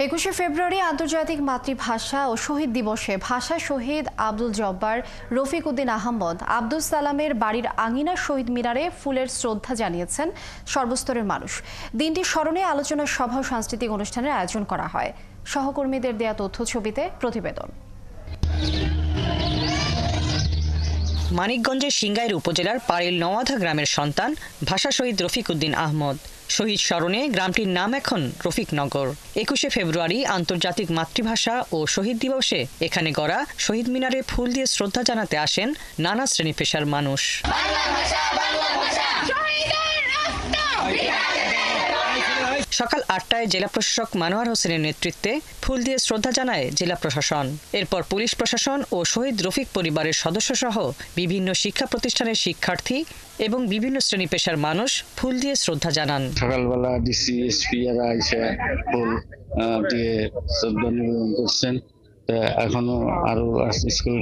21শে ফেব্রুয়ারি আন্তর্জাতিক মাতৃভাষা ও শহীদ দিবসে ভাষা শহীদ আব্দুল জব্বার, রফিক উদ্দিন আহমদ, আব্দুল সালামের বাড়ির আঙিনা শহীদ মিনারে ফুলের শ্রদ্ধা জানিয়েছেন সর্বস্তরের মানুষ। দিনটি স্মরণে আলোচনা সভা ও সাংস্কৃতিক অনুষ্ঠানের আয়োজন করা হয়। সহকর্মীদের দেয়া তথ্যছবিতে প্রতিবেদন। মানিকগঞ্জের সিংগাইর উপজেলার পাড়িল নওয়াধা গ্রামের সন্তান ভাষা শহীদ রফিক উদ্দিন আহমদ। শহীদ স্মরণে গ্রামটির নাম এখন রফিকনগর। 21শে ফেব্রুয়ারি আন্তর্জাতিক মাতৃভাষা ও শহীদ দিবসে এখানে গড়া শহীদ মিনারে ফুল দিয়ে শ্রদ্ধা জানাতে আসেন নানা শ্রেণী পেশার মানুষ। সকাল 8টায় জেলা প্রশাসক মানোয়ার হোসেনের নেতৃত্বে ফুল দিয়ে শ্রদ্ধা জানায় জেলা প্রশাসন। এরপর পুলিশ প্রশাসন ও শহীদ রফিক পরিবারের সদস্য সহ বিভিন্ন শিক্ষা প্রতিষ্ঠানের শিক্ষার্থী এবং বিভিন্ন শ্রেণী পেশার মানুষ ফুল দিয়ে শ্রদ্ধা জানান। সকালবেলা ডিসি এসপি এরা এসে ফুল দিয়ে শ্রদ্ধা নিবেদন করছেন। এখনো আরো স্কুল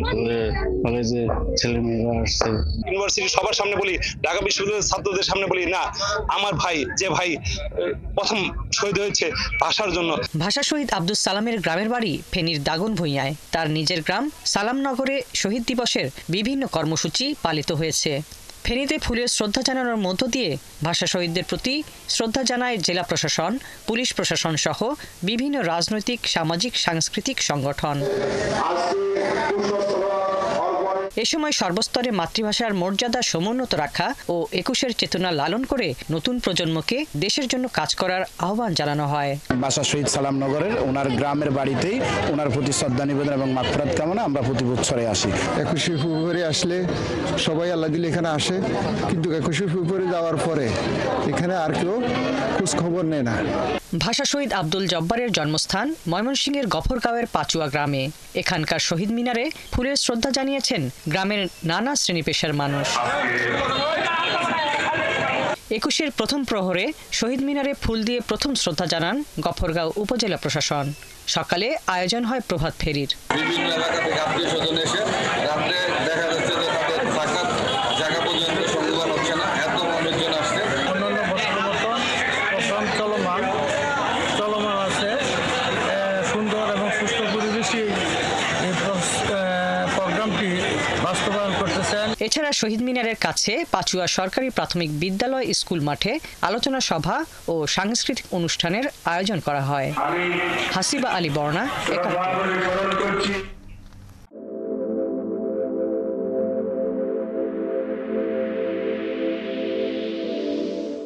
কলেজে ছেলে মেয়েরা আসছে। ইউনিভার্সিটি সবার সামনে বলি, ঢাকা বিশ্ববিদ্যালয়ের ছাত্রদের সামনে বলি, না, আমার ভাই যে ভাই প্রথম শহীদ হয়েছে ভাষার জন্য। ভাষা শহীদ আব্দুল সালামের গ্রামের বাড়ি ফেনীর দাগন ভূঁইয়ায়। তার নিজের গ্রাম সালামনগরে শহীদ দিবসের বিভিন্ন কর্মসূচি পালিত হয়েছে। ফেনীতে ফুলের শ্রদ্ধা জানানোর মধ্য দিয়ে ভাষা শহীদদের প্রতি শ্রদ্ধা জানায় জেলা প্রশাসন, পুলিশ প্রশাসন সহ বিভিন্ন রাজনৈতিক, সামাজিক, সাংস্কৃতিক সংগঠন। এ সময় সর্বস্তরে মাতৃভাষার মর্যাদা সমুন্নত রাখা ও 21-এর চেতনা লালন করে নতুন প্রজন্মকে দেশের জন্য কাজ করার আহ্বান জানানো হয়। ভাষা শহীদ সালামনগরের ওনার গ্রামের বাড়িতেই ওনার প্রতি শ্রদ্ধা নিবেদন এবং মাগফিরাত কামনা আমরা প্রতি বছরে আসি। 21শে ফেব্রুয়ারি আসলে সবাই আল্লাহ দিলে এখানে আসে, কিন্তু 21শে ফেব্রুয়ারি যাওয়ার পরে এখানে আর কেউ খোঁজ খবর নেয় না। ভাষা শহীদ আব্দুল জব্বারের জন্মস্থান ময়মনসিংহের গফরগাঁওয়ের পাচুয়া গ্রামে। এখানকার শহীদ মিনারে ফুলের শ্রদ্ধা জানিয়েছেন গ্রামের নানা শ্রেণী পেশার মানুষ। 21-এর প্রথম প্রহরে শহীদ মিনারে ফুল দিয়ে প্রথম শ্রদ্ধা জানান গফরগাঁও উপজেলা প্রশাসন। সকালে আয়োজন হয় প্রভাত ফেরির। বিভিন্ন এলাকা থেকে আত্মীয় স্বজন এসে রাত্রে দেখা যাচ্ছে যে তাদের থাকার জায়গা পর্যন্ত সংবিধান হচ্ছে না, এত মানুষজন আসছে। অন্যান্য বছরের মতন চলমান আছে। সুন্দর এবং সুস্থ পরিবেশে এই প্রোগ্রামটি বাস্তবায়ন করতেছেন। এছাড়া শহীদ মিনারের কাছে পাচুয়া সরকারি প্রাথমিক বিদ্যালয় স্কুল মাঠে আলোচনা সভা ও সাংস্কৃতিক অনুষ্ঠানের আয়োজন করা হয়। হাসিবা আলী বর্ণা, একাত্তর।